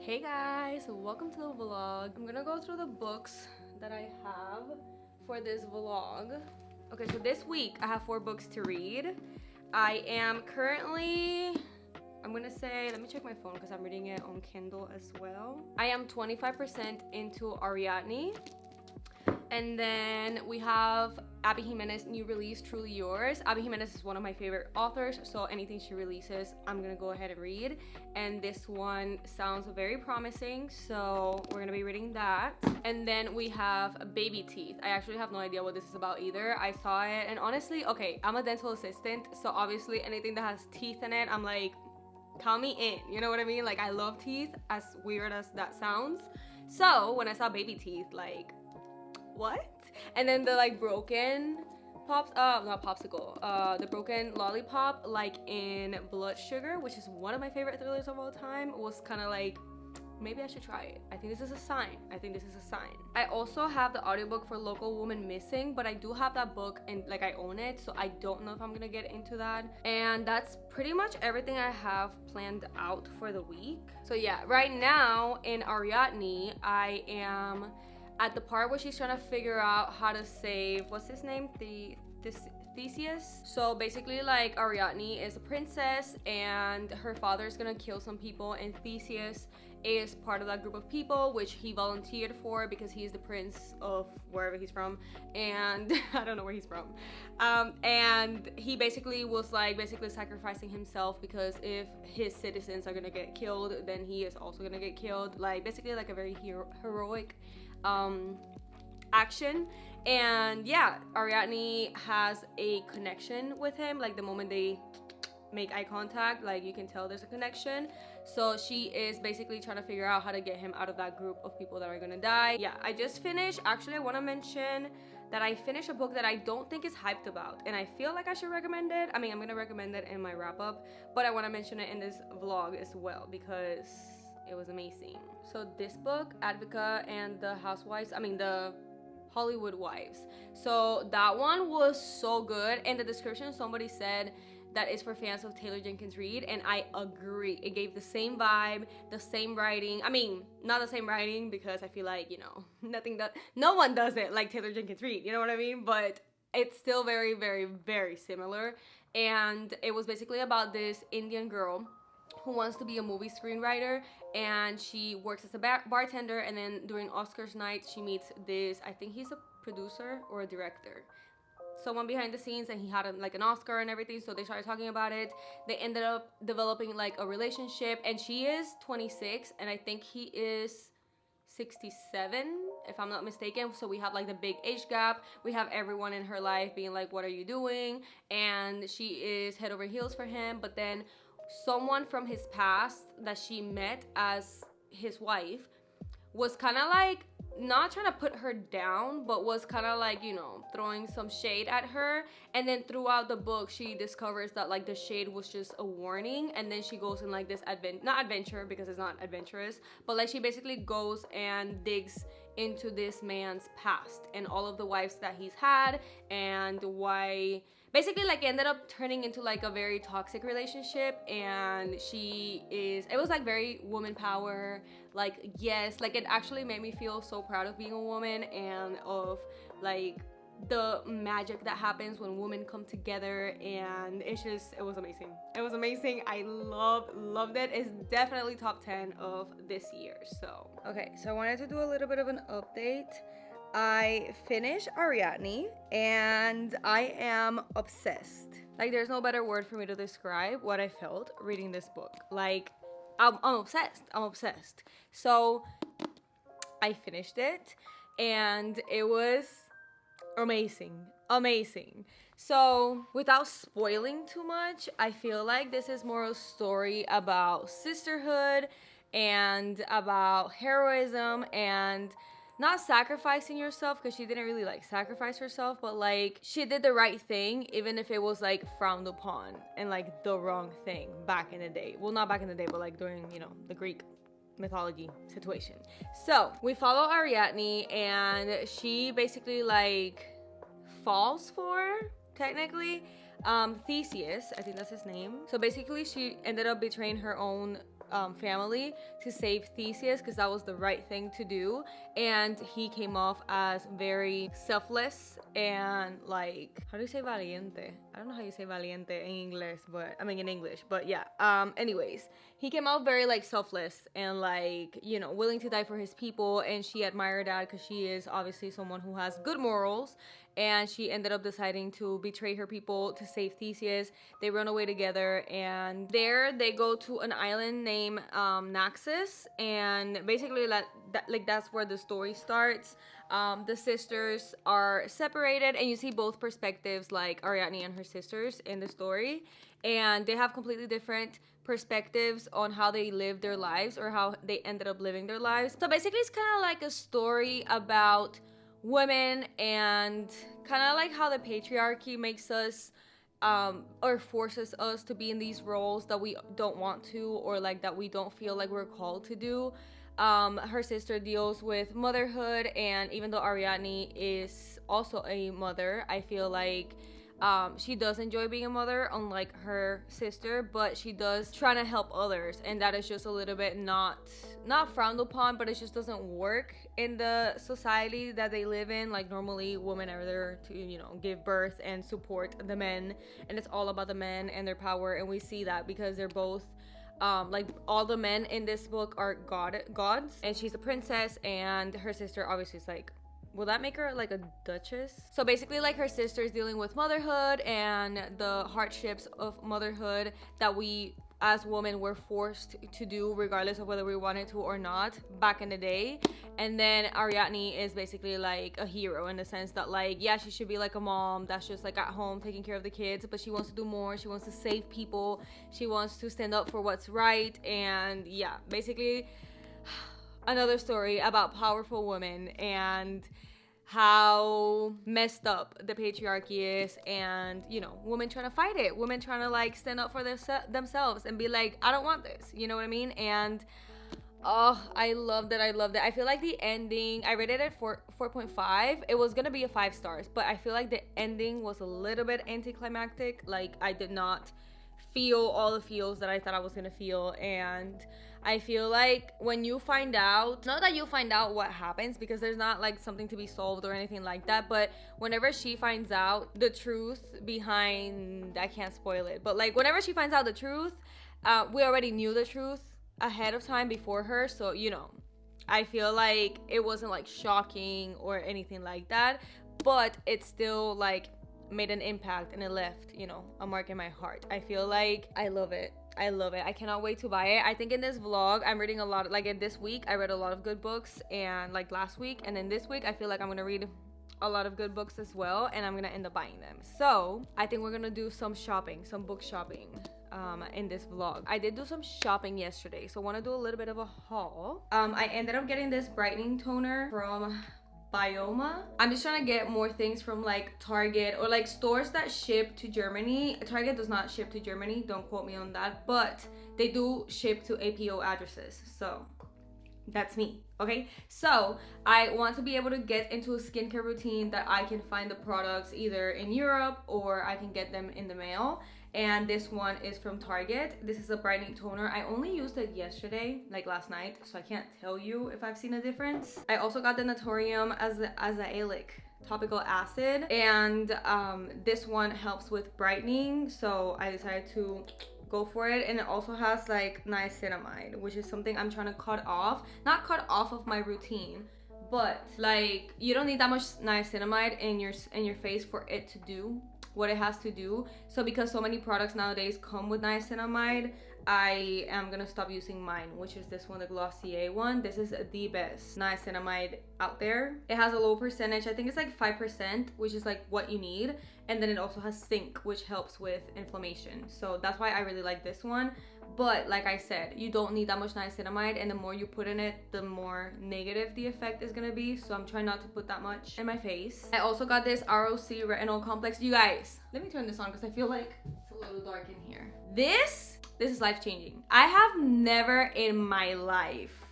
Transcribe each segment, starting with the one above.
Hey guys, welcome to the vlog. I'm gonna go through the books that I have for this vlog. Okay, so this week I have 4 books to read. I am currently, I'm gonna say, let me check my phone because I'm reading it on Kindle as well. I am 25% into Ariadne. And then we have Abby Jimenez new release, Truly Yours. Abby Jimenez is one of my favorite authors, so anything she releases, I'm gonna go ahead and read. And this one sounds very promising, so we're gonna be reading that. And then we have Baby Teeth. I actually have no idea what this is about either. I saw it, and honestly, okay, I'm a dental assistant, so obviously anything that has teeth in it, I'm like, count me in, you know what I mean? Like, I love teeth, as weird as that sounds. So when I saw Baby Teeth, like, what? And then the like broken pops, not popsicle, the broken lollipop, like in Blood Sugar, which is one of my favorite thrillers of all time, was kind of like, maybe I should try it. I think this is a sign. I also have the audiobook for Local Woman Missing, but I do have that book and like I own it, so I don't know if I'm gonna get into that. And that's pretty much everything I have planned out for the week. So yeah, right now in Ariadne, I am at the part where she's trying to figure out how to save, what's his name? Theseus. So basically, like, Ariadne is a princess and her father is gonna kill some people, and Theseus is part of that group of people, which he volunteered for because he's the prince of wherever he's from, and I don't know where he's from. And he basically was like sacrificing himself, because if his citizens are gonna get killed, then he is also gonna get killed. Like, basically like a very heroic action. And yeah, Ariadne has a connection with him. Like, the moment they make eye contact, like, you can tell there's a connection. So she is basically trying to figure out how to get him out of that group of people that are gonna die. Yeah, I just finished, actually I want to mention that I finished a book that I don't think is hyped about, and I feel like I should recommend it. I mean, I'm gonna recommend it in my wrap up, but I want to mention it in this vlog as well because it was amazing. So this book, Advika and the the Hollywood Wives. So that one was so good. In the description, somebody said that is for fans of Taylor Jenkins Reid, and I agree. It gave the same vibe, the same writing. I mean, not the same writing, because I feel like, you know, no one does it like Taylor Jenkins Reid, you know what I mean? But it's still very, very, very similar. And it was basically about this Indian girl who wants to be a movie screenwriter, and she works as a bartender, and then during Oscars night she meets this, I think he's a producer or a director, someone behind the scenes, and he had like an Oscar and everything, so they started talking about it. They ended up developing like a relationship, and she is 26 and I think he is 67 if I'm not mistaken. So we have like the big age gap. We have everyone in her life being like, what are you doing? And she is head over heels for him. But then someone from his past that she met as his wife was kind of like not trying to put her down, but was kind of like, you know, throwing some shade at her. And then throughout the book she discovers that like the shade was just a warning, and then she goes in like this not adventure because it's not adventurous, but like she basically goes and digs into this man's past and all of the wives that he's had, and why basically like ended up turning into like a very toxic relationship. And it was like very woman power, like, yes, like it actually made me feel so proud of being a woman and of like the magic that happens when women come together. And it was amazing. I loved it. It's definitely top 10 of this year. So okay, so I wanted to do a little bit of an update. I finished Ariadne and I am obsessed. Like, there's no better word for me to describe what I felt reading this book. Like, I'm obsessed. So I finished it and it was amazing. So without spoiling too much, I feel like this is more a story about sisterhood and about heroism and not sacrificing yourself, because she didn't really like sacrifice herself, but like she did the right thing even if it was like frowned upon and like the wrong thing back in the day. Well, not back in the day, but like during, you know, the Greek mythology situation. So we follow Ariadne, and she basically like falls for, technically, Theseus, I think that's his name. So basically she ended up betraying her own family to save Theseus because that was the right thing to do. And he came off as very selfless and like, how do you say valiente? I don't know how you say valiente in English, but I mean in English, but yeah. Anyways, he came out very like selfless and like, you know, willing to die for his people. And she admired that because she is obviously someone who has good morals. And she ended up deciding to betray her people to save Theseus. They run away together, and there they go to an island named Naxos, and basically that's where the story starts. The sisters are separated, and you see both perspectives, like Ariadne and her sisters in the story, and they have completely different perspectives on how they live their lives or how they ended up living their lives. So basically it's kind of like a story about women and kind of like how the patriarchy makes us or forces us to be in these roles that we don't want to, or like that we don't feel like we're called to do. Her sister deals with motherhood, and even though Ariadne is also a mother, I feel like she does enjoy being a mother, unlike her sister, but she does trying to help others, and that is just a little bit not frowned upon, but it just doesn't work in the society that they live in. Like normally women are there to, you know, give birth and support the men, and it's all about the men and their power, and we see that because they're both like all the men in this book are gods, and she's a princess, and her sister obviously is like, will that make her like a duchess? So basically like her sister's dealing with motherhood and the hardships of motherhood that we as women were forced to do regardless of whether we wanted to or not back in the day. And then Ariadne is basically like a hero in the sense that like, yeah, she should be like a mom that's just like at home taking care of the kids, but she wants to do more. She wants to save people. She wants to stand up for what's right. And yeah, basically another story about powerful women and how messed up the patriarchy is, and you know, women trying to fight it, women trying to like stand up for themselves and be like, I don't want this, you know what I mean? And oh, I loved it. I feel like the ending, I rated it 4.5. It was gonna be a 5 stars, but I feel like the ending was a little bit anticlimactic. Like I did not feel all the feels that I thought I was gonna feel. And I feel like when you find out, not that you find out what happens, because there's not like something to be solved or anything like that, but whenever she finds out the truth behind, I can't spoil it, but like whenever she finds out the truth, we already knew the truth ahead of time before her, so you know, I feel like it wasn't like shocking or anything like that, but it still like made an impact and it left, you know, a mark in my heart. I feel like I love it. I cannot wait to buy it. I think in this vlog I'm reading a lot, like in this week I read a lot of good books, and like last week, and then this week I feel like I'm gonna read a lot of good books as well, and I'm gonna end up buying them. So I think we're gonna do some shopping, some book shopping in this vlog. I did do some shopping yesterday, so I want to do a little bit of a haul. I ended up getting this brightening toner from Bioma. I'm just trying to get more things from like Target or like stores that ship to Germany. Target does not ship to Germany, don't quote me on that, but they do ship to APO addresses, so that's me. Okay, so I want to be able to get into a skincare routine that I can find the products either in Europe or I can get them in the mail. And this one is from Target. This is a brightening toner. I only used it yesterday, like last night, so I can't tell you if I've seen a difference. I also got the Naturium azelaic topical acid, and this one helps with brightening, so I decided to go for it. And it also has like niacinamide, which is something I'm trying to cut off. Not cut off of my routine, but like you don't need that much niacinamide in your face for it to do what it has to do. So because so many products nowadays come with niacinamide, I am gonna stop using mine, which is this one, the Glossier one. This is the best niacinamide out there. It has a low percentage, I think it's like 5%, which is like what you need. And then it also has zinc, which helps with inflammation. So that's why I really like this one. But like I said, you don't need that much niacinamide, and the more you put in it, the more negative the effect is gonna be. So I'm trying not to put that much in my face. I also got this ROC retinol complex. You guys, let me turn this on because I feel like it's a little dark in here. This is life-changing. I have never in my life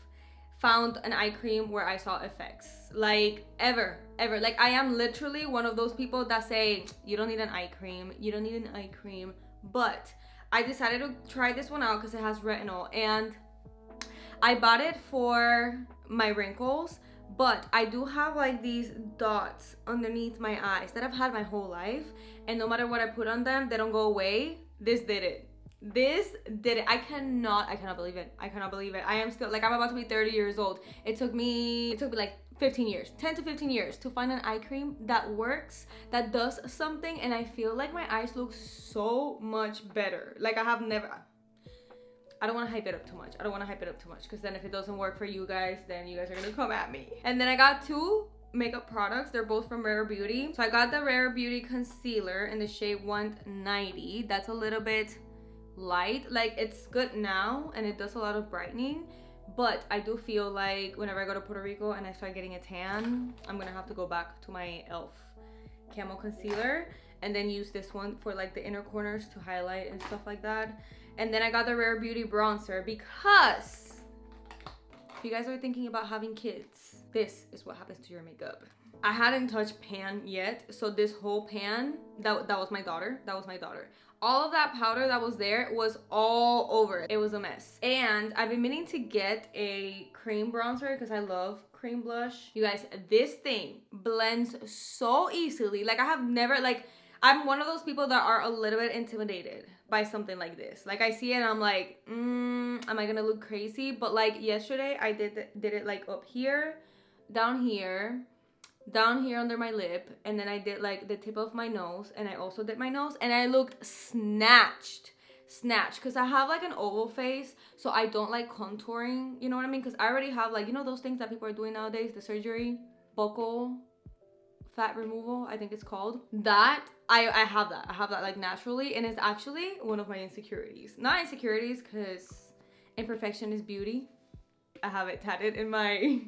found an eye cream where I saw effects, like ever. Like I am literally one of those people that say, you don't need an eye cream, you don't need an eye cream, but I decided to try this one out because it has retinol, and I bought it for my wrinkles, but I do have like these dots underneath my eyes that I've had my whole life, and no matter what I put on them, they don't go away. This did it. This did it. I cannot believe it. I cannot believe it. I am still, like, I'm about to be 30 years old. It took me like 15 years, 10 to 15 years to find an eye cream that works, that does something, and I feel like my eyes look so much better. Like, I don't want to hype it up too much. I don't want to hype it up too much, because then if it doesn't work for you guys, then you guys are gonna come at me. And then I got 2 makeup products. They're both from Rare Beauty. So I got the Rare Beauty concealer in the shade 190. That's a little bit light. Like, it's good now and it does a lot of brightening, but I do feel like whenever I go to Puerto Rico and I start getting a tan, I'm gonna have to go back to my e.l.f. camo concealer and then use this one for like the inner corners to highlight and stuff like that. And then I got the Rare Beauty bronzer because if you guys are thinking about having kids, this is what happens to your makeup. I hadn't touched pan yet, so this whole pan, that was my daughter. All of that powder that was there was all over it. It was a mess. And I've been meaning to get a cream bronzer because I love cream blush. You guys, this thing blends so easily. Like, I have never, like, I'm one of those people that are a little bit intimidated by something like this. Like, I see it and I'm like, am I gonna look crazy? But like yesterday, I did it like up here, down here under my lip, and then I did like the tip of my nose, and I also did my nose, and I looked snatched because I have like an oval face, so I don't like contouring, you know what I mean? Because I already have, like, you know those things that people are doing nowadays, the surgery, buccal fat removal, I think it's called. That I have that like naturally, and it's actually one of my insecurities. Not insecurities, because imperfection is beauty. I have it tatted in my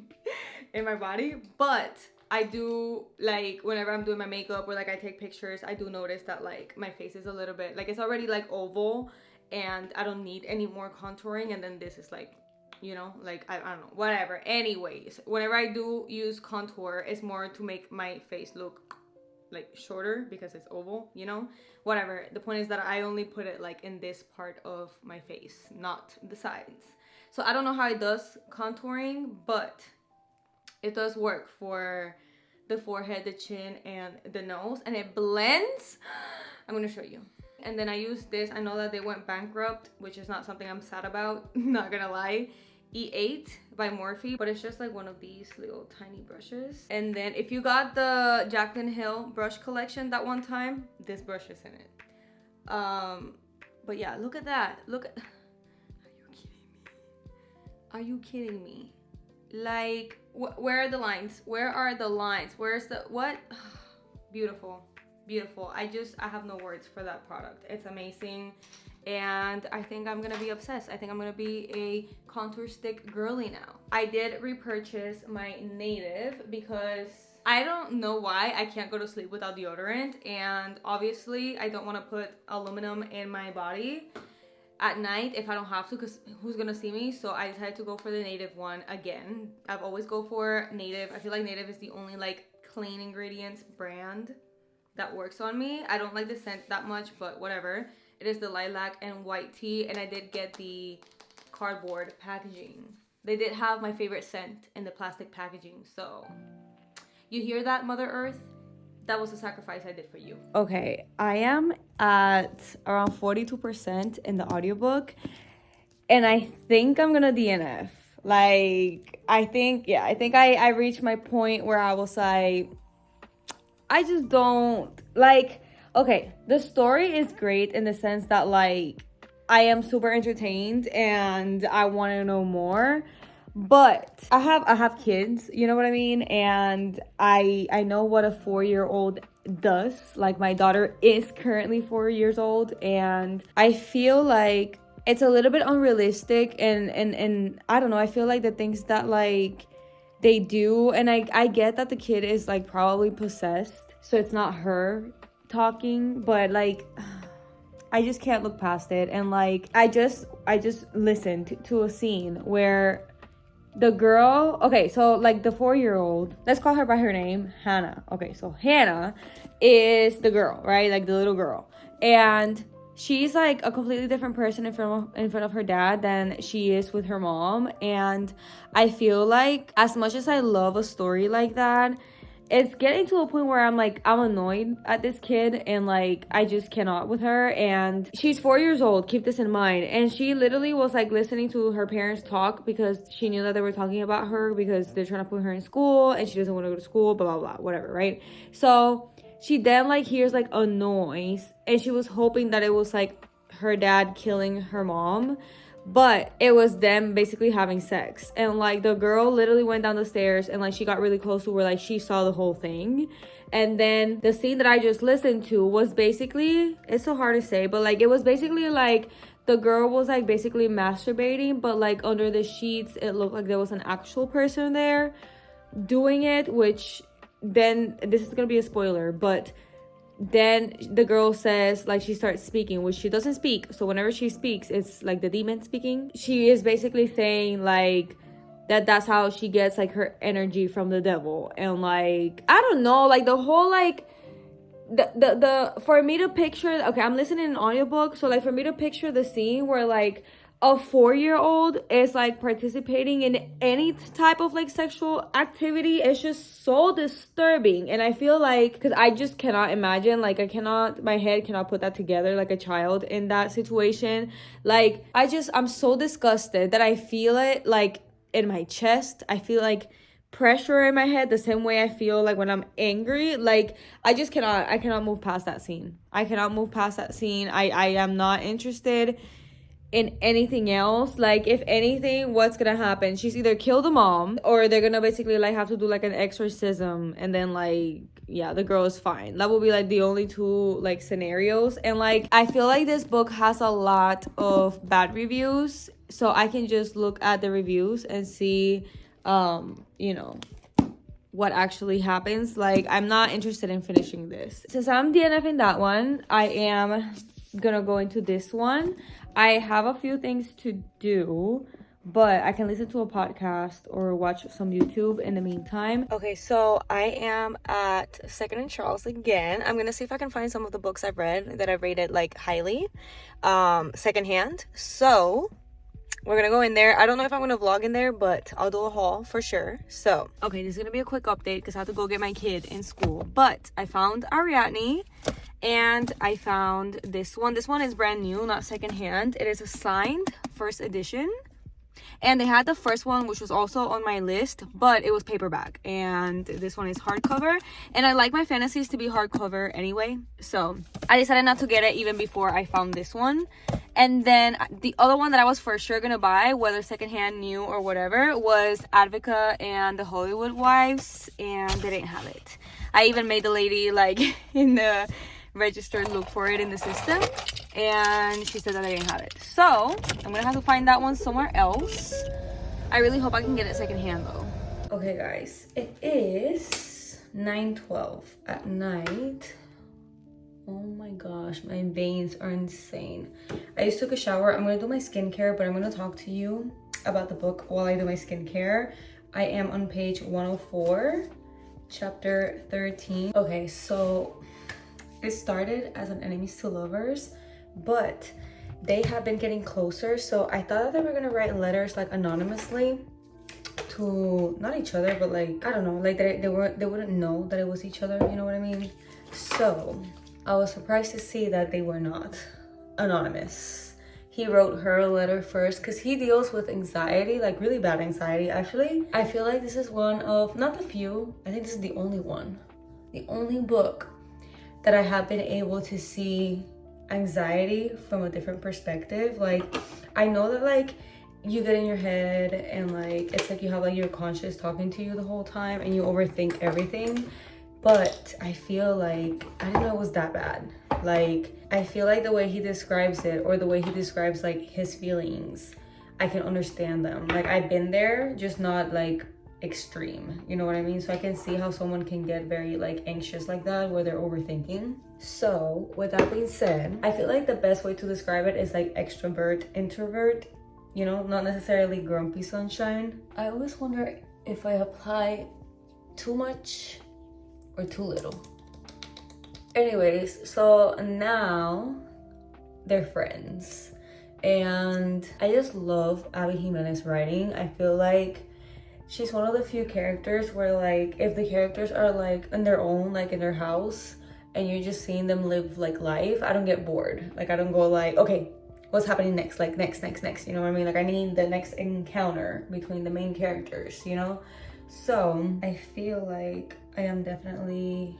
in my body, but I do, like, whenever I'm doing my makeup or like I take pictures, I do notice that like my face is a little bit, like, it's already like oval and I don't need any more contouring, and then this is like, you know, like, I don't know, whatever. Anyways, whenever I do use contour, it's more to make my face look like shorter because it's oval, you know, whatever. The point is that I only put it like in this part of my face, not the sides. So I don't know how it does contouring, but it does work for the forehead, the chin, and the nose, and it blends. I'm gonna show you. And then I use this. I know that they went bankrupt, which is not something I'm sad about, not gonna lie. E8 by Morphe, but it's just like one of these little tiny brushes. And then if you got the Jaclyn Hill brush collection that one time, this brush is in it. But yeah, look at that. Look at, are you kidding me? Like, where are the lines? Where are the lines? Where's the, what? Beautiful, beautiful. I have no words for that product. It's amazing. And I think I'm gonna be obsessed. I think I'm gonna be a contour stick girly now. I did repurchase my Native because I don't know why I can't go to sleep without deodorant, and obviously I don't want to put aluminum in my body at night if I don't have to, because who's gonna see me? So I decided to go for the Native one again. I've always go for Native. I feel like Native is the only like clean ingredients brand that works on me. I don't like the scent that much, but whatever. It is the lilac and white tea, and I did get the cardboard packaging. They did have my favorite scent in the plastic packaging, so you hear that, Mother Earth? That was a sacrifice I did for you. Okay, I am at around 42% in the audiobook, and I think I'm gonna DNF. Like, I think I reached my point where I was like, I just don't, like, okay, the story is great in the sense that, like, I am super entertained and I want to know more, but I have kids, you know what I mean? And I know what a 4-year-old does. Like, my daughter is currently 4 years old, and I feel like it's a little bit unrealistic, and I don't know, I feel like the things that like they do, and I get that the kid is like probably possessed, so it's not her talking, but like I just can't look past it. And like I just listened to a scene where the girl, okay, so like the 4-year-old, let's call her by her name, Hannah. Okay, so Hannah is the girl, right? Like the little girl, and she's like a completely different person in front of her dad than she is with her mom. And I feel like as much as I love a story like that, it's getting to a point where I'm like, I'm annoyed at this kid, and like I just cannot with her. And she's 4 years old, keep this in mind, and she literally was like listening to her parents talk because she knew that they were talking about her because they're trying to put her in school and she doesn't want to go to school, blah blah blah, whatever, right? So she then like hears like a noise, and she was hoping that it was like her dad killing her mom, but it was them basically having sex. And like the girl literally went down the stairs, and like she got really close to where like she saw the whole thing. And then the scene that I just listened to was basically, it's so hard to say, but like it was basically like the girl was like basically masturbating, but like under the sheets it looked like there was an actual person there doing it. Which then, this is gonna be a spoiler, but then the girl says, like, she starts speaking, which she doesn't speak. So whenever she speaks, it's like the demon speaking. She is basically saying like that's how she gets like her energy from the devil. And like, I don't know, like the whole like the for me to picture, okay, I'm listening to an audiobook, so like for me to picture the scene where like a 4-year-old is like participating in any type of like sexual activity, it's just so disturbing. And I feel like, because I just cannot imagine, like my head cannot put that together, like a child in that situation. Like I'm so disgusted that I feel it like in my chest. I feel like pressure in my head the same way I feel like when I'm angry. Like I cannot move past that scene. I am not interested in anything else. Like, if anything, what's gonna happen? She's either kill the mom, or they're gonna basically like have to do like an exorcism, and then like, yeah, the girl is fine. That will be like the only two like scenarios. And like, I feel like this book has a lot of bad reviews, so I can just look at the reviews and see you know, what actually happens. Like, I'm not interested in finishing this. Since I'm DNFing that one, I am gonna go into this one. I have a few things to do, but I can listen to a podcast or watch some YouTube in the meantime. Okay, so I am at Second and Charles again. I'm gonna see if I can find some of the books I've read that I've rated like highly secondhand. So we're gonna go in there. I don't know if I'm gonna vlog in there, but I'll do a haul for sure. So okay, this is gonna be a quick update because I have to go get my kid in school. But I found Ariadne, and I found this one. This one is brand new, not secondhand. It is a signed first edition, and they had the first one, which was also on my list, but it was paperback, and this one is hardcover. And I like my fantasies to be hardcover anyway, so I decided not to get it even before I found this one. And then the other one that I was for sure gonna buy, whether secondhand, new, or whatever, was Advika and the Hollywood Wives, and they didn't have it. I even made the lady like in the register look for it in the system, and she said that I didn't have it. So I'm gonna have to find that one somewhere else. I really hope I can get it secondhand though. Okay guys, it is 9:12 at night. Oh my gosh, my veins are insane. I just took a shower. I'm gonna do my skincare, but I'm gonna talk to you about the book while I do my skincare. I am on page 104, chapter 13. Okay, so it started as an enemies to lovers, but they have been getting closer. So I thought that they were gonna write letters like anonymously to not each other, but like, I don't know, like they wouldn't know that it was each other, you know what I mean? So I was surprised to see that they were not anonymous. He wrote her a letter first because he deals with anxiety, like really bad anxiety actually. I feel like this is one of, not the few, I think this is the only one, the only book that I have been able to see anxiety from a different perspective. Like, I know that like you get in your head and like it's like you have like your conscious talking to you the whole time and you overthink everything, but I feel like I didn't know it was that bad. Like, I feel like the way he describes it, or the way he describes like his feelings, I can understand them. Like, I've been there, just not like extreme, you know what I mean? So I can see how someone can get very like anxious like that, where they're overthinking. So with that being said, I feel like the best way to describe it is like extrovert, introvert, you know, not necessarily grumpy sunshine. I always wonder if I apply too much or too little. Anyways, so now they're friends. And I just love Abby Jimenez writing. I feel like she's one of the few characters where, like, if the characters are like in their own, like in their house, and you're just seeing them live like life, I don't get bored. Like, I don't go like, okay, what's happening next? Like, next, you know what I mean? Like, I need the next encounter between the main characters, you know? So I feel like I am definitely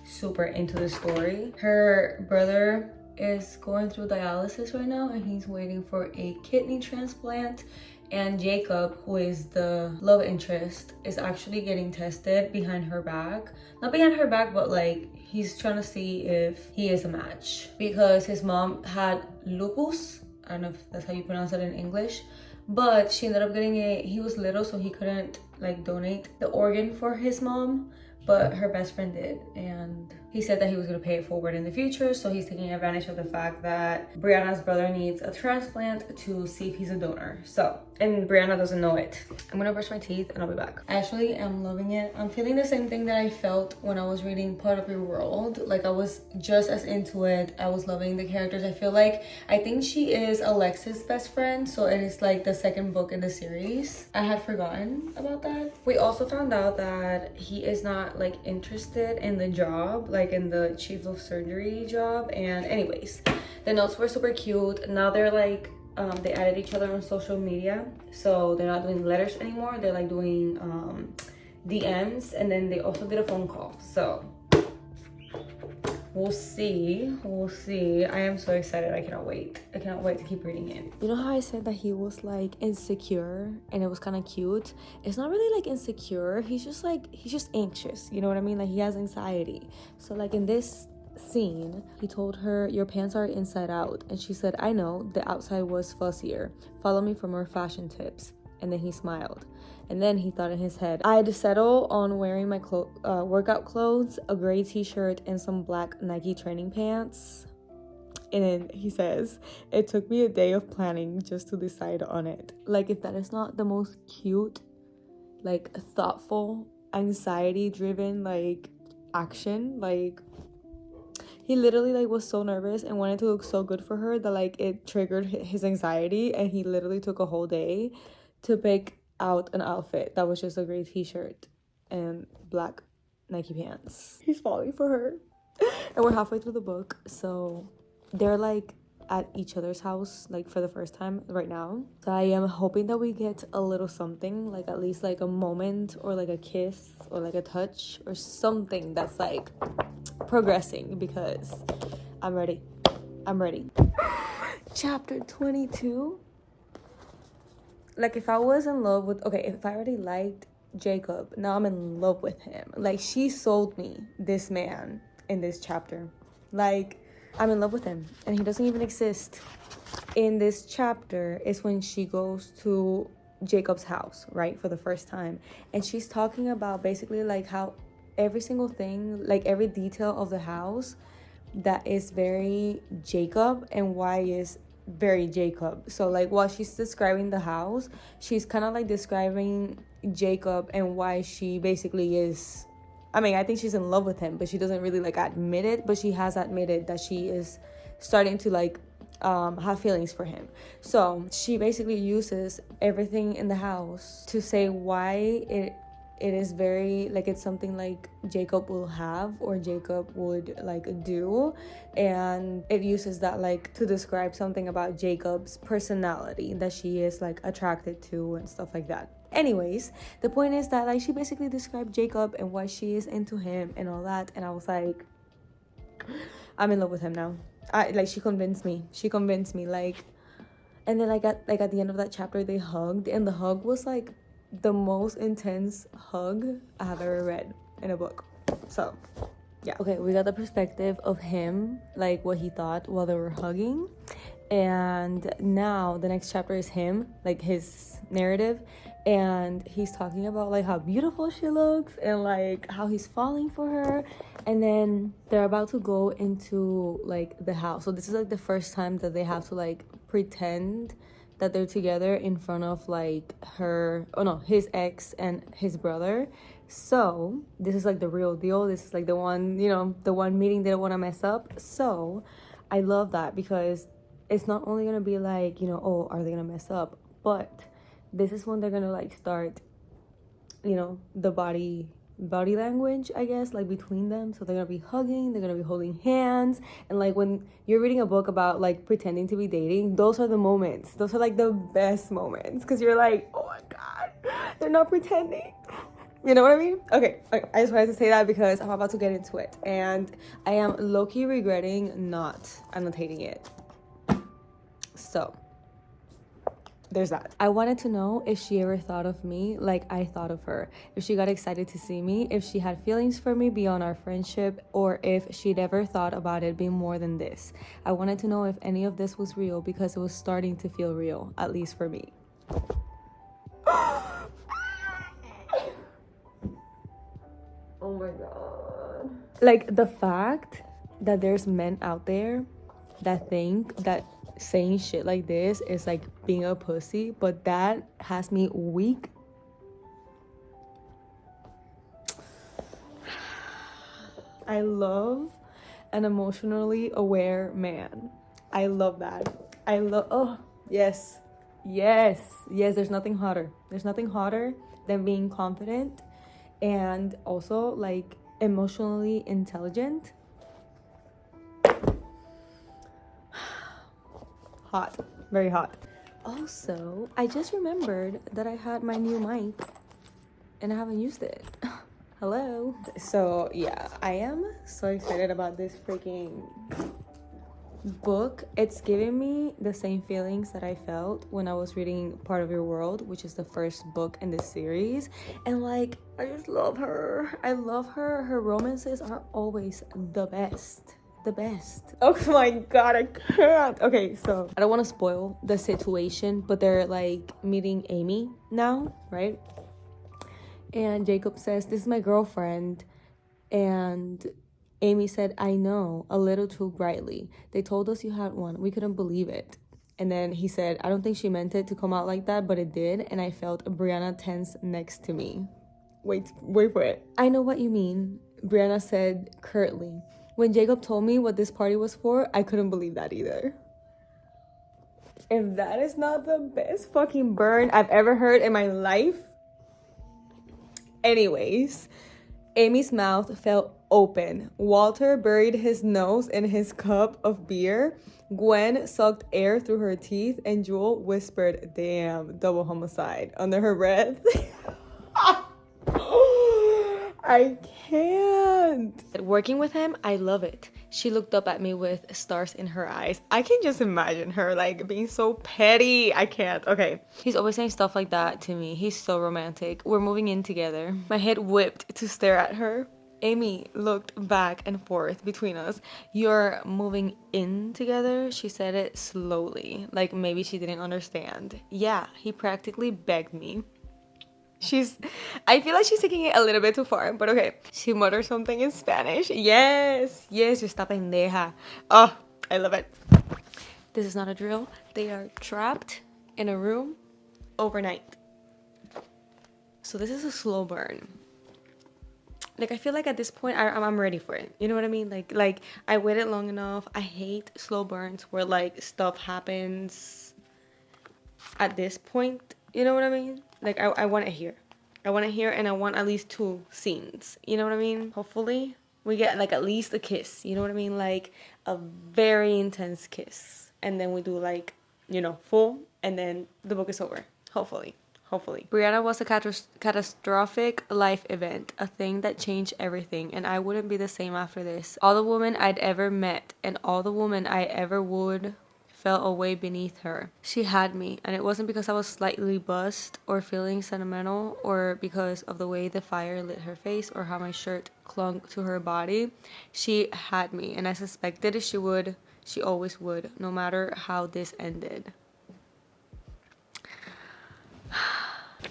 super into the story. Her brother is going through dialysis right now, and he's waiting for a kidney transplant. And Jacob, who is the love interest, is actually getting tested behind her back. Not behind her back, but like he's trying to see if he is a match, because his mom had lupus. I don't know if that's how you pronounce it in English, but she ended up getting he was little, so he couldn't like donate the organ for his mom, but her best friend did, and he said that he was going to pay it forward in the future. So he's taking advantage of the fact that Brianna's brother needs a transplant to see if he's a donor. So, and Brianna doesn't know it. I'm gonna brush my teeth and I'll be back. I actually am loving it. I'm feeling the same thing that I felt when I was reading Part of Your World. Like, I was just as into it. I was loving the characters. I think she is Alexis' best friend, so it is like the second book in the series. I had forgotten about that. We also found out that he is not like interested in the job, like in the chief of surgery job. And anyways, the notes were super cute. Now they're like they added each other on social media, so they're not doing letters anymore. They're like doing DMs, and then they also did a phone call. So we'll see. I am so excited. I cannot wait to keep reading it. You know how I said that he was like insecure and it was kind of cute? It's not really like insecure. He's just anxious, you know what I mean? Like, he has anxiety. So like in this scene, he told her, your pants are inside out, and she said, I know, the outside was fussier. Follow me for more fashion tips. And then he smiled. And then he thought in his head, I'd settle on wearing my workout clothes, a gray t-shirt, and some black Nike training pants. And then he says, it took me a day of planning just to decide on it. Like, if that is not the most cute, like thoughtful, anxiety-driven, like action, like, he literally like was so nervous and wanted to look so good for her that like it triggered his anxiety, and he literally took a whole day to pick out an outfit that was just a gray t-shirt and black Nike pants. He's falling for her. And we're halfway through the book, so they're like at each other's house like for the first time right now. So I am hoping that we get a little something, like at least like a moment or like a kiss or like a touch or something that's like progressing, because I'm ready. Chapter 22. Like, if I was in love with, if I already liked Jacob, now I'm in love with him. Like, she sold me this man in this chapter. Like, I'm in love with him, and he doesn't even exist. In this chapter is when she goes to Jacob's house, right, for the first time, and she's talking about basically like how every single thing, like every detail of the house that is very Jacob and why is very Jacob. So like while she's describing the house, she's kind of like describing Jacob and why she basically is, I mean, I think she's in love with him, but she doesn't really like admit it, but she has admitted that she is starting to like have feelings for him. So she basically uses everything in the house to say why it is very like it's something like Jacob will have or Jacob would like do, and it uses that like to describe something about Jacob's personality that she is like attracted to and stuff like that. Anyways, the point is that like she basically described Jacob and why she is into him and all that, and I was like, I'm in love with him now. She convinced me like. And then like at the end of that chapter they hugged, and the hug was like the most intense hug I have ever read in a book. So yeah, okay, we got the perspective of him, like what he thought while they were hugging, and now the next chapter is him, like his narrative, and he's talking about like how beautiful she looks and like how he's falling for her. And then they're about to go into like the house, so this is like the first time that they have to like pretend that they're together in front of like his ex and his brother. So this is like the real deal. This is like the one, the one meeting they don't want to mess up. So I love that, because it's not only gonna be like, you know, oh, are they gonna mess up, but this is when they're gonna like start, you know, the body language, I guess, like between them. So they're gonna be hugging, they're gonna be holding hands. And like when you're reading a book about like pretending to be dating, those are the moments, those are like the best moments, because you're like, oh my god, they're not pretending. You know what I mean? Okay, I just wanted to say that because I'm about to get into it, and I am low-key regretting not annotating it. So there's that. I wanted to know if she ever thought of me like I thought of her, if she got excited to see me, if she had feelings for me beyond our friendship, or if she'd ever thought about it being more than this. I wanted to know if any of this was real, because it was starting to feel real, at least for me. Oh my god. Like, the fact that there's men out there that think that saying shit like this is like being a pussy, but that has me weak. I love an emotionally aware man. I love that. Oh, yes. There's nothing hotter. There's nothing hotter than being confident and also like emotionally intelligent. Hot, very hot. Also, I just remembered that I had my new mic and I haven't used it. Hello. So yeah, I am so excited about this freaking book. It's giving me the same feelings that I felt when I was reading Part of Your World, which is the first book in this series. And like, I just love her. I love her. Her romances are always the best. Oh my god, I can't. Okay, so I don't want to spoil the situation, but they're like meeting Amy now, right? And Jacob says, this is my girlfriend. And Amy said, I know, a little too brightly. They told us you had one. We couldn't believe it. And then he said, I don't think she meant it to come out like that, but it did. And I felt Brianna tense next to me. Wait for it. I know what you mean, Brianna said curtly. When Jacob told me what this party was for, I couldn't believe that either. If that is not the best fucking burn I've ever heard in my life. Anyways, Amy's mouth fell open. Walter buried his nose in his cup of beer. Gwen sucked air through her teeth, and Jewel whispered, damn, double homicide, under her breath. I can't. Working with him, I love it. She looked up at me with stars in her eyes. I can just imagine her like being so petty. I can't. Okay. He's always saying stuff like that to me. He's so romantic. We're moving in together. My head whipped to stare at her. Amy looked back and forth between us. You're moving in together? She said it slowly, like maybe she didn't understand. Yeah, he practically begged me. I feel like she's taking it a little bit too far, but okay. She muttered something in Spanish. Yes, esta pendeja. Oh, I love it. This is not a drill. They are trapped in a room overnight. So this is a slow burn. Like, I feel like at this point, I'm ready for it. You know what I mean? Like I waited long enough. I hate slow burns where like stuff happens at this point. You know what I mean? Like, I want it here. I want it here, and I want at least 2 scenes. You know what I mean? Hopefully, we get, like, at least a kiss. You know what I mean? Like, a very intense kiss. And then we do, like, you know, full, and then the book is over. Hopefully. Brianna was a catastrophic life event, a thing that changed everything, and I wouldn't be the same after this. All the women I'd ever met, and all the women I ever would, fell away beneath her. She had me, and it wasn't because I was slightly buzzed or feeling sentimental or because of the way the fire lit her face or how my shirt clung to her body. She had me, and I suspected she would. She always would, no matter how this ended.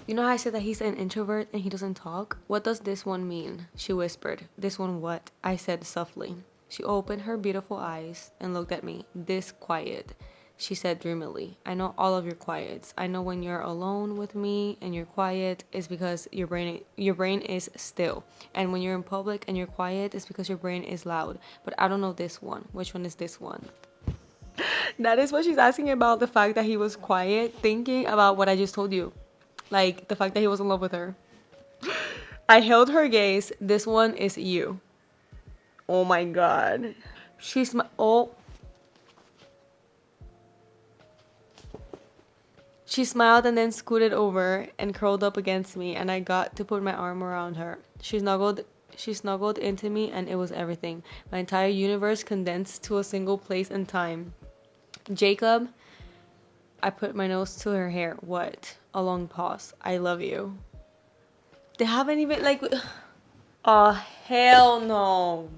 You know how I said that he's an introvert and he doesn't talk? What does this one mean? She whispered. This one what? I said softly. She opened her beautiful eyes and looked at me. This quiet, she said dreamily. I know all of your quiets. I know when you're alone with me and you're quiet, it's because your brain is still. And when you're in public and you're quiet, it's because your brain is loud. But I don't know this one. Which one is this one? That is what she's asking about, the fact that he was quiet, thinking about what I just told you. Like, the fact that he was in love with her. I held her gaze. This one is you. Oh my god. She smiled and then scooted over and curled up against me, and I got to put my arm around her. She snuggled into me, and it was everything. My entire universe condensed to a single place and time. Jacob, I put my nose to her hair. What? A long pause. I love you. They haven't even, like... Oh, hell no.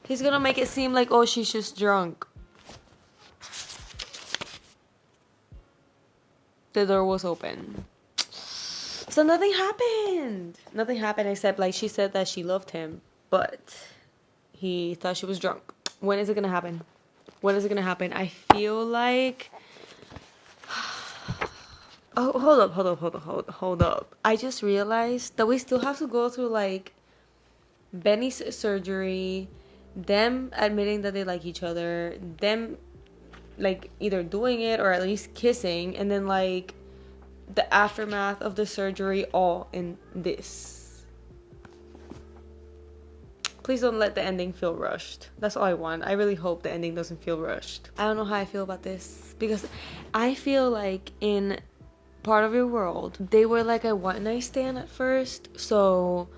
He's gonna make it seem like, oh, she's just drunk. The door was open. So nothing happened. Nothing happened except, like, she said that she loved him, but he thought she was drunk. When is it gonna happen? When is it gonna happen? I feel like... Oh, hold up. I just realized that we still have to go through, like, Benny's surgery, them admitting that they like each other, them, like, either doing it or at least kissing, and then, like, the aftermath of the surgery all in this. Please don't let the ending feel rushed. That's all I want. I really hope the ending doesn't feel rushed. I don't know how I feel about this, because I feel like in Part of Your World, they were like a one-night stand at first, so...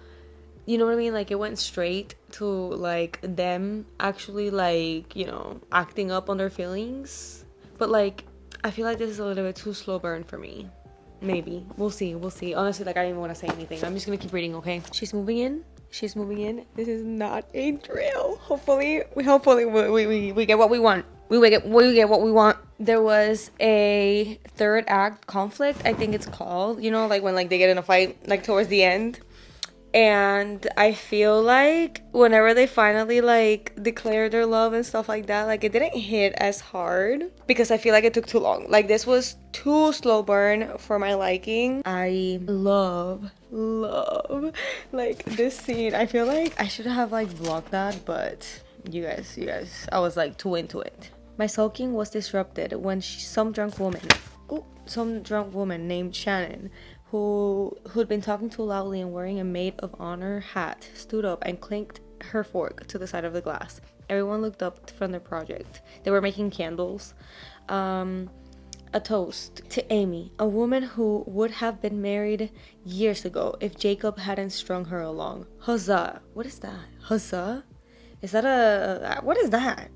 You know what I mean? Like, it went straight to, like, them actually, like, you know, acting up on their feelings. But, like, I feel like this is a little bit too slow burn for me. Maybe. We'll see. Honestly, like, I don't even want to say anything. I'm just gonna keep reading, okay? She's moving in. This is not a drill. Hopefully we get what we want. We get what we want. There was a third act conflict, I think it's called. You know, like, when, like, they get in a fight, like, towards the end. And I feel like whenever they finally, like, declared their love and stuff like that, like, it didn't hit as hard because I feel like it took too long. Like, this was too slow burn for my liking. I love, like, this scene. I feel like I should have, like, vlogged that, but you guys, I was, like, too into it. My sulking was disrupted when some drunk woman named Shannon, who'd been talking too loudly and wearing a maid of honor hat, stood up and clinked her fork to the side of the glass. Everyone looked up from their project. They were making candles. A toast to Amy, a woman who would have been married years ago if Jacob hadn't strung her along. Huzzah. What is that? Huzzah? Is that what is that?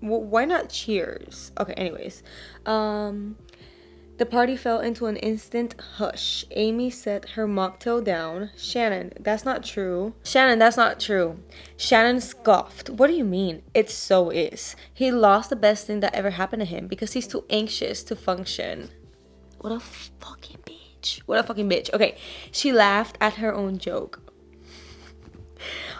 Why not cheers? Okay, anyways. The party fell into an instant hush. Amy set her mocktail down. Shannon, that's not true. Shannon scoffed. What do you mean? It so is. He lost the best thing that ever happened to him because he's too anxious to function. What a fucking bitch. Okay, she laughed at her own joke.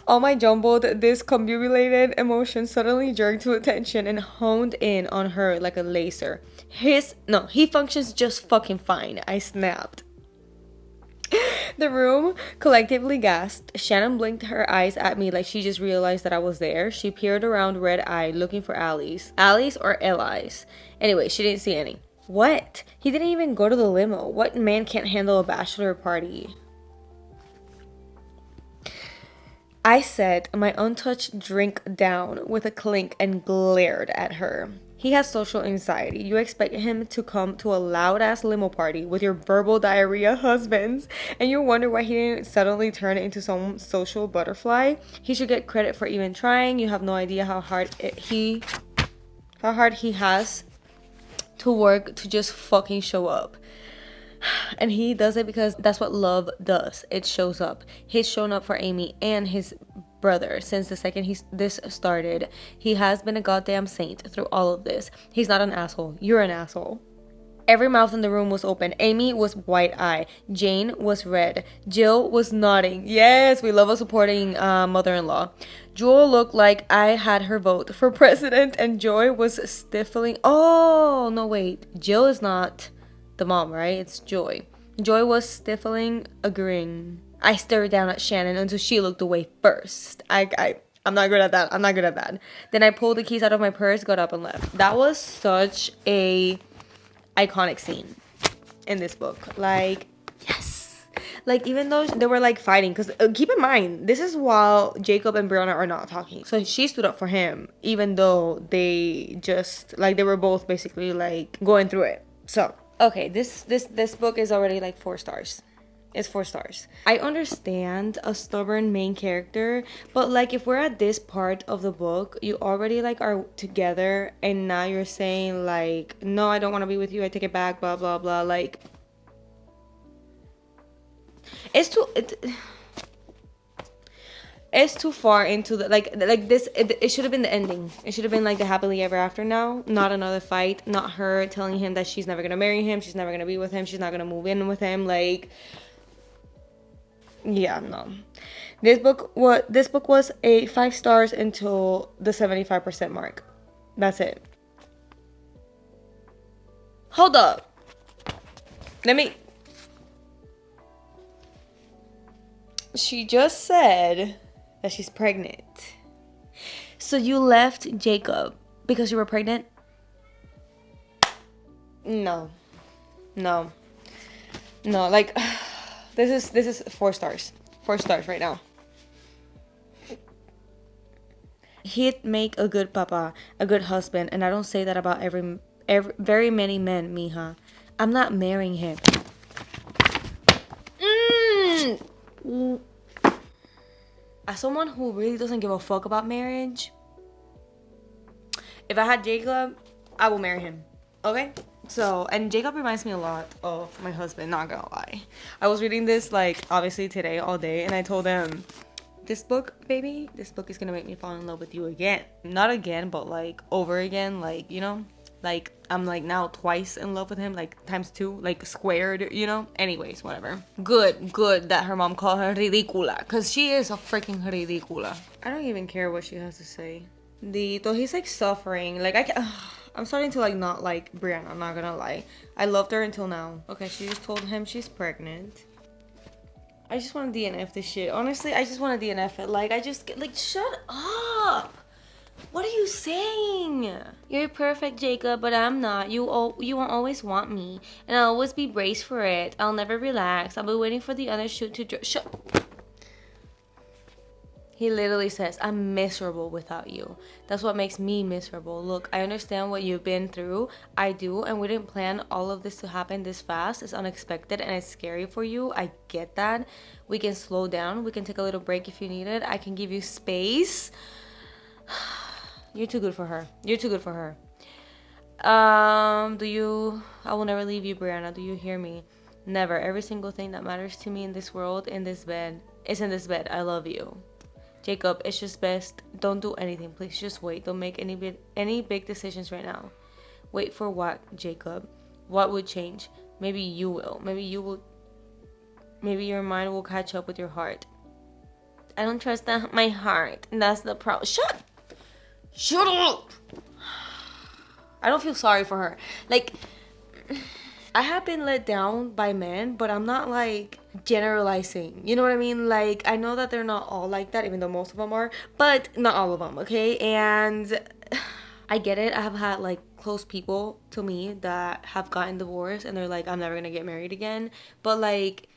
All my jumbled, discombobulated emotions suddenly jerked to attention and honed in on her like a laser. He functions just fucking fine. I snapped. The room collectively gasped. Shannon blinked her eyes at me like she just realized that I was there. She peered around red-eyed looking for Allie's or Eli's. Anyway, she didn't see any. What? He didn't even go to the limo. What man can't handle a bachelor party? I set my untouched drink down with a clink and glared at her. He has social anxiety. You expect him to come to a loud-ass limo party with your verbal diarrhea husbands, and you wonder why he didn't suddenly turn into some social butterfly? He should get credit for even trying. You have no idea how hard he has to work to just fucking show up. And he does it because that's what love does. It shows up. He's shown up for Amy and his brother since the second this started. He has been a goddamn saint through all of this. He's not an asshole. You're an asshole. Every mouth in the room was open. Amy was wide-eyed. Jane was red. Jill was nodding. Yes, we love a supporting mother-in-law. Jewel looked like I had her vote for president, and Joy was stifling. Oh, no, wait. Jill is not the mom, right? It's Joy. Joy was stifling, agreeing. I stared down at Shannon until she looked away first. I'm I'm not good at that. I'm not good at that. Then I pulled the keys out of my purse, got up and left. That was such a iconic scene in this book. Like, yes. Like, even though they were like fighting, because keep in mind, this is while Jacob and Brianna are not talking. So she stood up for him, even though they just, like, they were both basically like going through it. So, okay, this book is already like 4 stars. It's 4 stars. I understand a stubborn main character, but like if we're at this part of the book, you already like are together and now you're saying like, no, I don't want to be with you, I take it back, blah blah blah. Like, it's too far into the like this. It should have been the ending. It should have been like the happily ever after now, not another fight, not her telling him that she's never gonna marry him, she's never gonna be with him, she's not gonna move in with him. Like, yeah, no. This book was a 5 stars until the 75% mark. That's it. Hold up. She just said that she's pregnant. So you left Jacob because you were pregnant? No. Like, this is 4 stars. 4 stars right now. He'd make a good papa, a good husband, and I don't say that about every very many men, mija. I'm not marrying him. As someone who really doesn't give a fuck about marriage, if I had Jacob, I will marry him. Okay? So, and Jacob reminds me a lot of my husband, not gonna lie. I was reading this, like, obviously today all day, and I told him, this book, baby, this book is gonna make me fall in love with you again. Not again, but, like, over again, like, you know? Like, I'm, like, now twice in love with him, like, times 2, like, squared, you know? Anyways, whatever. Good that her mom called her ridícula, because she is a freaking ridícula. I don't even care what she has to say. Though he's, like, suffering. Like, I'm starting to, like, not like Brianna, I'm not gonna lie. I loved her until now. Okay, she just told him she's pregnant. I just want to DNF this shit. Honestly, I just want to DNF it. Like, I just get, like, shut up. What are you saying? You're perfect, Jacob, but I'm not. You won't always want me, and I'll always be braced for it. I'll never relax. I'll be waiting for the other shoe to drop. Shut. He literally says, I'm miserable without you. That's what makes me miserable. Look, I understand what you've been through. I do, and we didn't plan all of this to happen this fast. It's unexpected, and it's scary for you. I get that. We can slow down. We can take a little break if you need it. I can give you space. You're too good for her. You're too good for her. I will never leave you, Brianna. Do you hear me? Never. Every single thing that matters to me in this world, in this bed, is in this bed. I love you. Jacob, it's just best. Don't do anything. Please just wait. Don't make any big decisions right now. Wait for what, Jacob? What would change? Maybe you will. Maybe your mind will catch up with your heart. I don't trust my heart. And that's the problem. Shut up! I don't feel sorry for her. Like, I have been let down by men, but I'm not, like, generalizing. You know what I mean? Like, I know that they're not all like that, even though most of them are, but not all of them, okay? And I get it. I have had, like, close people to me that have gotten divorced, and they're like, I'm never gonna get married again. But, like,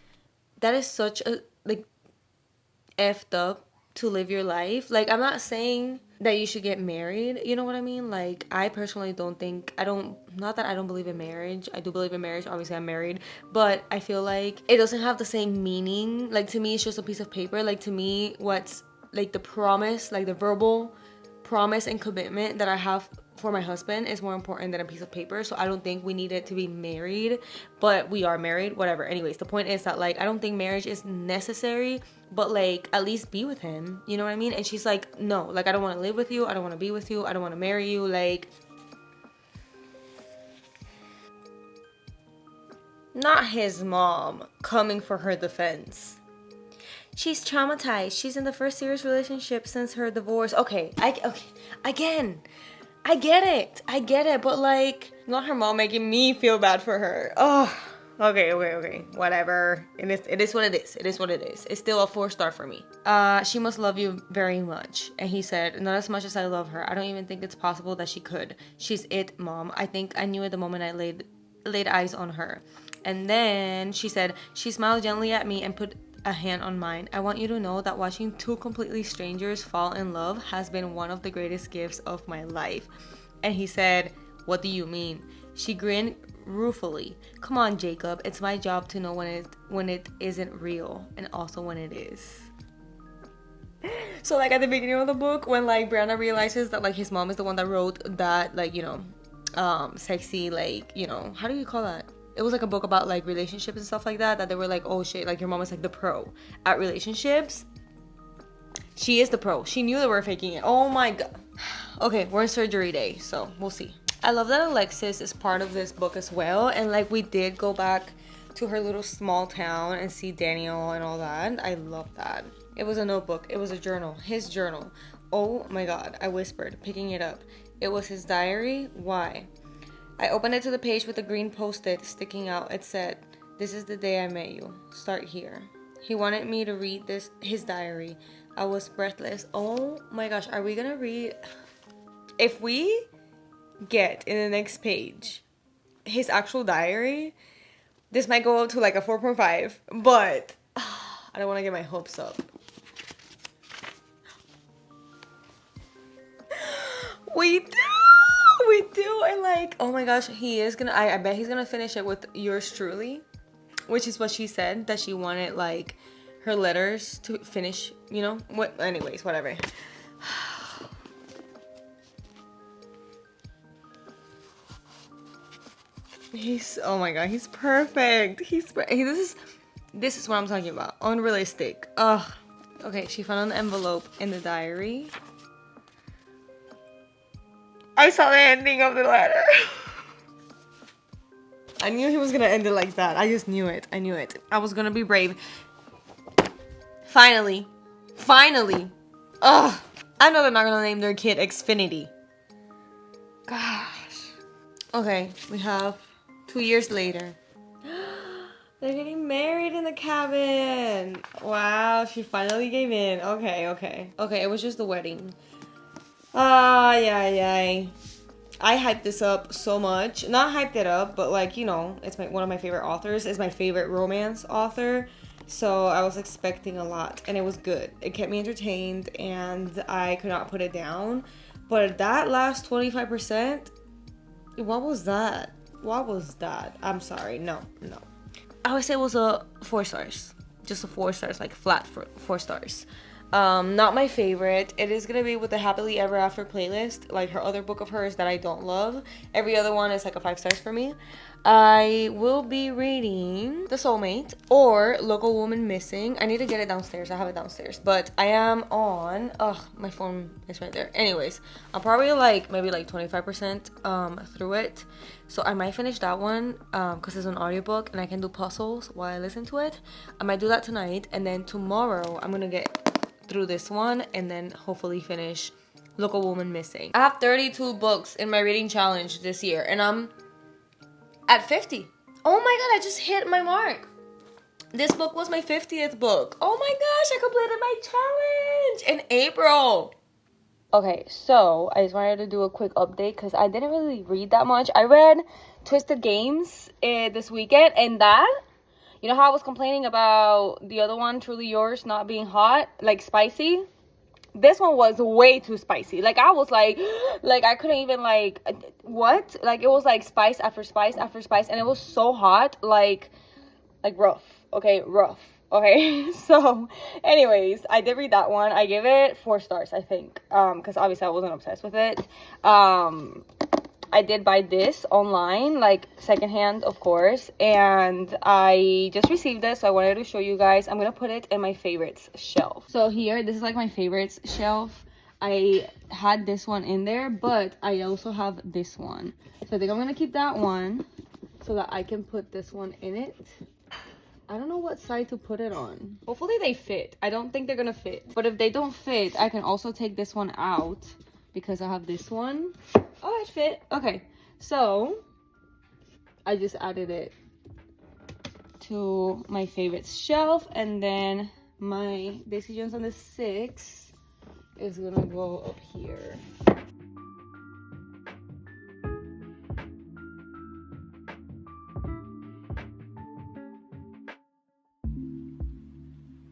that is such a, like, effed up to live your life. Like, I'm not saying that you should get married, you know what I mean? Like, I personally not that I don't believe in marriage. I do believe in marriage. Obviously, I'm married. But I feel like it doesn't have the same meaning. Like, to me, it's just a piece of paper. Like, to me, what's, like, the promise, like, the verbal promise and commitment that I have for my husband is more important than a piece of paper. So I don't think we need it to be married, but we are married, whatever. Anyways, the point is that, like, I don't think marriage is necessary, but, like, at least be with him, you know what I mean? And she's like, no, like, I don't want to live with you, I don't want to be with you, I don't want to marry you. Like, not his mom coming for her defense. She's traumatized. She's in the first serious relationship since her divorce. Okay, again, I get it, but, like, not her mom making me feel bad for her. Oh, Okay. Whatever. It is what it is. It is what it is. It's still a 4-star for me. She must love you very much. And he said, not as much as I love her. I don't even think it's possible that she could. She's it, Mom. I think I knew it the moment I laid eyes on her. And then she said, she smiled gently at me and put a hand on mine. I want you to know that watching two completely strangers fall in love has been one of the greatest gifts of my life. And he said, what do you mean? She grinned ruefully. Come on, Jacob. It's my job to know when it isn't real, and also when it is. So like at the beginning of the book, when like Brianna realizes that like his mom is the one that wrote that, like, you know, sexy, like, you know, how do you call that? It was like a book about like relationships and stuff like that, that they were like, oh shit, like your mom is like the pro at relationships. She is the pro. She knew they were faking it. Oh my god. Okay, we're in surgery day, so we'll see. I love that Alexis is part of this book as well, and like we did go back to her little small town and see Daniel and all that. I love that. It was a notebook. It was a journal. His journal. Oh my god, I whispered, picking it up. It was his diary. Why? I opened it to the page with a green post-it sticking out. It said, this is the day I met you. Start here. He wanted me to read his diary. I was breathless. Oh my gosh, are we gonna read? If we get in the next page his actual diary, this might go up to like a 4.5, but I don't want to get my hopes up. We do, and like, oh my gosh, he is gonna, I bet he's gonna finish it with yours truly, which is what she said, that she wanted like her letters to finish, you know, what, anyways, whatever. He's, oh my god, he's perfect. This is what I'm talking about. Unrealistic. Ugh. Okay, she found an envelope in the diary. I saw the ending of the letter. I knew he was gonna end it like that. I just knew it. I knew it. I was gonna be brave. Finally. Ugh. I know they're not gonna name their kid Xfinity. Gosh. Okay, we have 2 years later. They're getting married in the cabin. Wow, she finally gave in. Okay, it was just the wedding. Yeah. I hyped this up so much. Not hyped it up, but like, you know, it's one of my favorite authors. It's my favorite romance author. So I was expecting a lot, and it was good. It kept me entertained, and I could not put it down. But that last 25%, what was that? I'm sorry. No. I would say it was a 4 stars. Just a 4 stars, like flat 4 stars. Not my favorite. It is gonna be with the Happily Ever After playlist, like her other book of hers that I don't love. Every other one is like a 5 stars for me. I will be reading The Soulmate or Local Woman Missing. I need to get it downstairs. I have it downstairs, but I am on, my phone is right there. Anyways, I'm probably like maybe like 25% through it, so I might finish that one because it's an audiobook and I can do puzzles while I listen to it. I might do that tonight, and then tomorrow I'm gonna get through this one and then hopefully finish Local Woman Missing. I have 32 books in my reading challenge this year, and I'm at 50. Oh my god, I just hit my mark. This book was my 50th book. Oh my gosh, I completed my challenge in April. Okay, so I just wanted to do a quick update because I didn't really read that much. I read Twisted Games this weekend, and that, you know how I was complaining about the other one, Truly Yours, not being hot, like spicy? This one was way too spicy. Like, I was like I couldn't even, like, what? Like, it was like spice after spice after spice, and it was so hot, like rough. Okay, rough. Okay, so anyways, I did read that one. I gave it 4 stars, I think, because obviously I wasn't obsessed with it. I did buy this online, like secondhand, of course, and I just received this, so I wanted to show you guys. I'm gonna put it in my favorites shelf. So here, this is like my favorites shelf. I had this one in there, but I also have this one. So I think I'm gonna keep that one so that I can put this one in it. I don't know what side to put it on. Hopefully they fit. I don't think they're gonna fit, but if they don't fit, I can also take this one out because I have this one. Oh, it fit. Okay, so I just added it to my favorite shelf, and then my decisions on the 6 is gonna go up here.